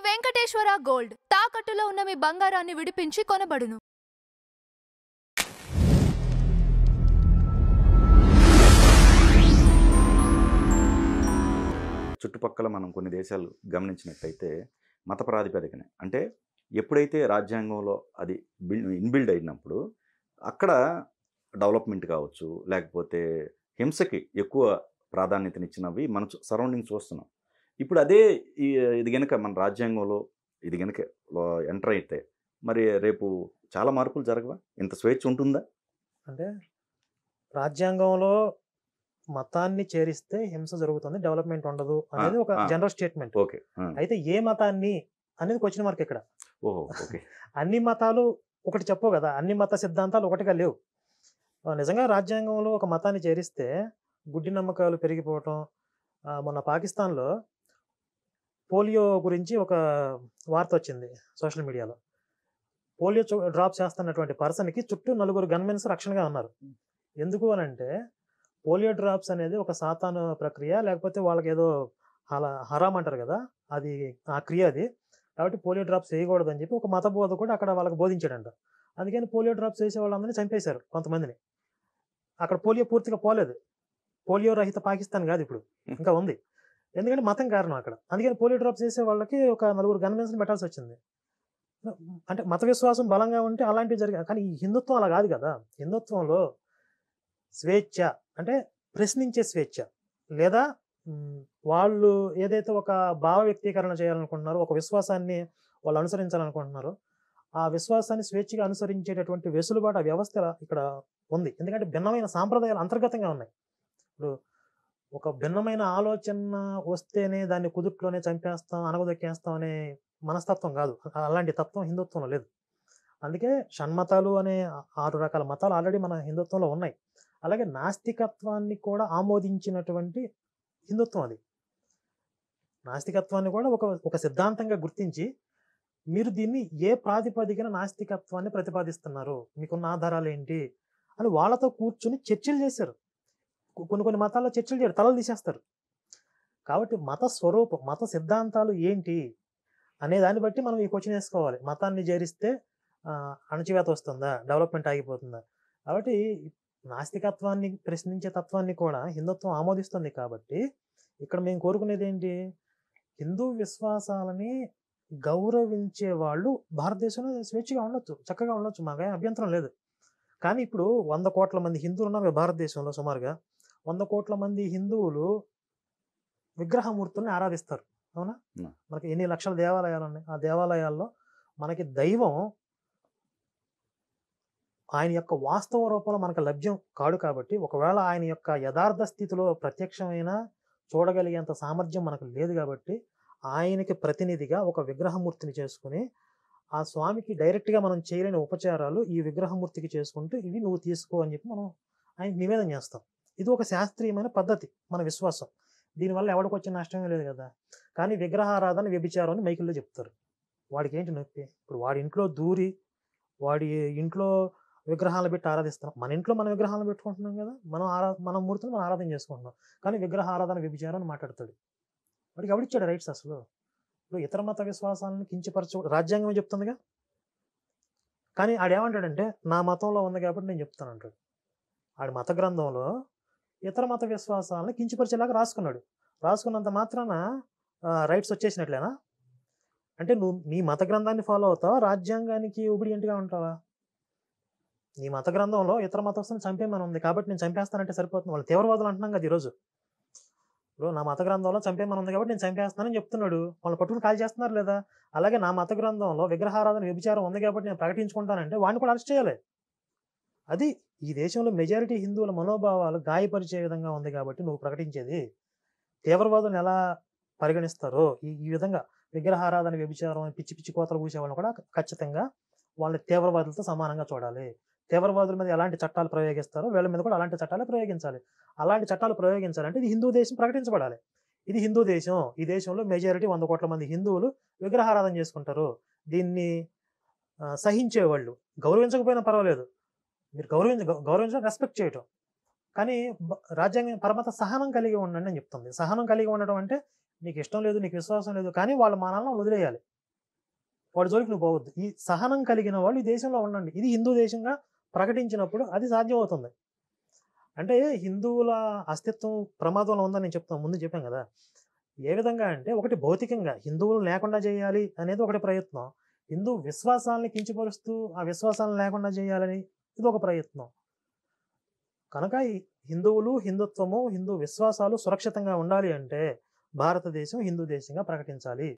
Venkateswara gold తాకట్టులో ఉన్న మీ బంగారాన్ని విడిపించి కొనబడును. చుట్టుపక్కల మనం కొన్ని దేశాలు గమనించినట్టయితే మత ప్రాతిపదికనే అంటే ఎప్పుడైతే రాజ్యాంగంలో అది ఇన్బిల్డ్ అయినప్పుడు అక్కడ డెవలప్మెంట్ కావచ్చు లేకపోతే హింసకి ఎక్కువ ప్రాధాన్యతనిచ్చినవి మన సరౌండింగ్ చూస్తున్నాం. ఇప్పుడు అదే ఇది గనుక మన రాజ్యాంగంలో ఇది గనుక ఎంటర్ అయితే మరి రేపు చాలా మార్పులు జరగవా? ఇంత స్వేచ్ఛ ఉంటుందా? అంటే రాజ్యాంగంలో మతాన్ని చేరిస్తే హింస జరుగుతుంది, డెవలప్మెంట్ ఉండదు అనేది ఒక జనరల్ స్టేట్మెంట్. ఓకే, అయితే ఏ మతాన్ని అనేది క్వశ్చన్ మార్క్ ఇక్కడ. ఓహో, ఓకే. అన్ని మతాలు ఒకటి చెప్పవు కదా, అన్ని మత సిద్ధాంతాలు ఒకటిగా లేవు. నిజంగా రాజ్యాంగంలో ఒక మతాన్ని చేరిస్తే గుడ్డి నమ్మకాలు పెరిగిపోవటం. మొన్న పాకిస్తాన్లో పోలియో గురించి ఒక వార్త వచ్చింది సోషల్ మీడియాలో. పోలియో డ్రాప్ చేస్తున్నటువంటి పర్సన్కి చుట్టూ 4 గన్మెన్స్ రక్షణగా ఉన్నారు. ఎందుకు అని అంటే పోలియో డ్రాప్స్ అనేది ఒక సాతాను ప్రక్రియ, లేకపోతే వాళ్ళకి ఏదో హరామ్ అంటారు కదా, అది ఆ క్రియ అది. కాబట్టి పోలియో డ్రాప్స్ వేయకూడదు అని చెప్పి ఒక మత బోధ కూడా అక్కడ వాళ్ళకి బోధించాడంట. అందుకని పోలియో డ్రాప్స్ వేసే వాళ్ళందరినీ చంపేశారు కొంతమందిని. అక్కడ పోలియో పూర్తిగా పోలేదు. పోలియో రహిత పాకిస్తాన్ కాదు, ఇప్పుడు ఇంకా ఉంది. ఎందుకంటే మతం కారణం అక్కడ. అందుకని పోలియో డ్రాప్స్ వేసే వాళ్ళకి ఒక 4 గన్మెన్స్ని పెట్టాల్సి వచ్చింది. అంటే మత విశ్వాసం బలంగా ఉంటే అలాంటివి జరిగాయి. కానీ ఈ హిందుత్వం అలా కాదు కదా. హిందుత్వంలో స్వేచ్ఛ అంటే ప్రశ్నించే స్వేచ్ఛ, లేదా వాళ్ళు ఏదైతే ఒక భావ వ్యక్తీకరణ చేయాలనుకుంటున్నారో, ఒక విశ్వాసాన్ని వాళ్ళు అనుసరించాలనుకుంటున్నారో ఆ విశ్వాసాన్ని స్వేచ్ఛగా అనుసరించేటటువంటి వెసులుబాటు ఆ వ్యవస్థ ఇక్కడ ఉంది. ఎందుకంటే భిన్నమైన సాంప్రదాయాలు అంతర్గతంగా ఉన్నాయి. ఇప్పుడు ఒక భిన్నమైన ఆలోచన వస్తేనే దాన్ని కుదుట్లోనే చంపేస్తాం, అనగదొక్కేస్తాం అనే మనస్తత్వం కాదు. అలాంటి తత్వం హిందుత్వంలో లేదు. అందుకే షణ్మతాలు అనే 6 రకాల మతాలు ఆల్రెడీ మన హిందుత్వంలో ఉన్నాయి. అలాగే నాస్తికత్వాన్ని కూడా ఆమోదించినటువంటి హిందుత్వం అది. నాస్తికత్వాన్ని కూడా ఒక సిద్ధాంతంగా గుర్తించి మీరు దీన్ని ఏ ప్రాతిపదికన నాస్తికత్వాన్ని ప్రతిపాదిస్తున్నారు, మీకున్న ఆధారాలు ఏంటి అని వాళ్ళతో కూర్చుని చర్చలు చేశారు. కొన్ని మతాల్లో చర్చలు చేయరు, తలలు తీసేస్తారు. కాబట్టి మత స్వరూపం, మత సిద్ధాంతాలు ఏంటి అనే దాన్ని బట్టి మనం ఈ క్వశ్చన్ వేసుకోవాలి. మతాన్ని చేరిస్తే అణచివేత వస్తుందా, డెవలప్మెంట్ ఆగిపోతుందా? కాబట్టి నాస్తికత్వాన్ని ప్రశ్నించే తత్వాన్ని కూడా హిందుత్వం ఆమోదిస్తుంది. కాబట్టి ఇక్కడ మేము కోరుకునేది ఏంటి, హిందూ విశ్వాసాలని గౌరవించే వాళ్ళు భారతదేశంలో స్వేచ్ఛగా ఉండొచ్చు, చక్కగా ఉండొచ్చు, మాకే అభ్యంతరం లేదు. కానీ ఇప్పుడు 100 కోట్ల మంది హిందువులు ఉన్నారు భారతదేశంలో. సుమారుగా 100 కోట్ల మంది హిందువులు విగ్రహమూర్తుల్ని ఆరాధిస్తారు, అవునా? మనకి ఎన్ని లక్షల దేవాలయాలు ఉన్నాయి. ఆ దేవాలయాల్లో మనకి దైవం ఆయన యొక్క వాస్తవ రూపంలో మనకు లభ్యం కాడు. కాబట్టి ఒకవేళ ఆయన యొక్క యథార్థ స్థితిలో ప్రత్యక్షమైన చూడగలిగేంత సామర్థ్యం మనకు లేదు. కాబట్టి ఆయనకి ప్రతినిధిగా ఒక విగ్రహమూర్తిని చేసుకుని ఆ స్వామికి డైరెక్ట్గా మనం చేయలేని ఉపచారాలు ఈ విగ్రహమూర్తికి చేసుకుంటూ ఇవి నువ్వు తీసుకో అని చెప్పి మనం ఆయనకి నివేదన చేస్తాం. ఇది ఒక శాస్త్రీయమైన పద్ధతి, మన విశ్వాసం. దీనివల్ల ఎవరికి వచ్చిన నష్టమే లేదు కదా. కానీ విగ్రహారాధన వ్యభిచారం అని మైకిల్లో చెప్తారు. వాడికి ఏంటి నొప్పి? ఇప్పుడు వాడి ఇంట్లో దూరి వాడి ఇంట్లో విగ్రహాలు పెట్టి ఆరాధిస్తున్నాం. మన ఇంట్లో మన విగ్రహాలను పెట్టుకుంటున్నాం కదా, మన మూర్తిని మనం ఆరాధన చేసుకుంటున్నాం. కానీ విగ్రహ ఆరాధన వ్యభిచారం అని మాట్లాడతాడు. వాడికి ఎవడిచ్చాడు రైట్స్ అసలు? ఇప్పుడు ఇతర మత విశ్వాసాలను కించపరచు రాజ్యాంగం చెప్తుందిగా. కానీ ఆడేమంటాడంటే నా మతంలో ఉంది కాబట్టి నేను చెప్తాను అంటాడు. ఆడి మత గ్రంథంలో ఇతర మత విశ్వాసాలను కించపరిచేలాగా రాసుకున్నాడు. రాసుకున్నంత మాత్రాన రైట్స్ వచ్చేసినట్లేనా? అంటే నువ్వు నీ మత గ్రంథాన్ని ఫాలో అవుతావా, రాజ్యాంగానికి ఒబిడియంట్గా ఉంటావా? నీ మత గ్రంథంలో ఇతర మతస్థులను చంపేమని ఉంది కాబట్టి నేను చంపేస్తానంటే సరిపోతుంది. వాళ్ళు తీవ్రవాదులు అంటున్నాం కదా ఈరోజు. ఇప్పుడు నా మత గ్రంథంలో చంపేమని ఉంది కాబట్టి నేను చంపేస్తానని చెప్తున్నాడు. వాళ్ళు పట్టుకుని కాల్ చేస్తున్నారు లేదా? అలాగే నా మత గ్రంథంలో విగ్రహారాధన వ్యభిచారం ఉంది కాబట్టి నేను ప్రకటించుకుంటానంటే వాడిని కూడా అరెస్ట్ చేయాలి. అది ఈ దేశంలో మెజారిటీ హిందువుల మనోభావాలు గాయపరిచే విధంగా ఉంది కాబట్టి నువ్వు ప్రకటించేది. తీవ్రవాదులను ఎలా పరిగణిస్తారో ఈ విధంగా విగ్రహారాధన వ్యభిచారం పిచ్చి పిచ్చి కోతలు పూసే వాళ్ళని కూడా ఖచ్చితంగా వాళ్ళని తీవ్రవాదులతో సమానంగా చూడాలి. తీవ్రవాదుల మీద ఎలాంటి చట్టాలు ప్రయోగిస్తారో వీళ్ళ మీద కూడా అలాంటి చట్టాలు ప్రయోగించాలి. అలాంటి చట్టాలు ప్రయోగించాలంటే ఇది హిందూ దేశం ప్రకటించబడాలి. ఇది హిందూ దేశం. ఈ దేశంలో మెజారిటీ 100 కోట్ల మంది హిందువులు విగ్రహారాధన చేసుకుంటారు. దీన్ని సహించేవాళ్ళు గౌరవించకపోయినా పర్వాలేదు, మీరు గౌరవించడం రెస్పెక్ట్ చేయటం. కానీ రాజ్యాంగం పరమత సహనం కలిగి ఉండండి అని చెప్తుంది. సహనం కలిగి ఉండడం అంటే నీకు ఇష్టం లేదు, నీకు విశ్వాసం లేదు, కానీ వాళ్ళు మనల్ని వదిలేయాలి, వాడి జోలికి నువ్వు పోవద్దు. ఈ సహనం కలిగిన వాళ్ళు ఈ దేశంలో ఉండండి. ఇది హిందూ దేశంగా ప్రకటించినప్పుడు అది సాధ్యమవుతుంది. అంటే హిందువుల అస్తిత్వం ప్రమాదంలో ఉందని నేను చెప్తాను, ముందు చెప్పాను కదా. ఏ విధంగా అంటే, ఒకటి భౌతికంగా హిందువులు లేకుండా చేయాలి అనేది ఒకటి ప్రయత్నం, హిందూ విశ్వాసాలని కించపరుస్తూ ఆ విశ్వాసాలను లేకుండా చేయాలని ఇది ఒక ప్రయత్నం. కనుక ఈ హిందువులు, హిందుత్వము, హిందూ విశ్వాసాలు సురక్షితంగా ఉండాలి అంటే భారతదేశం హిందూ దేశంగా ప్రకటించాలి.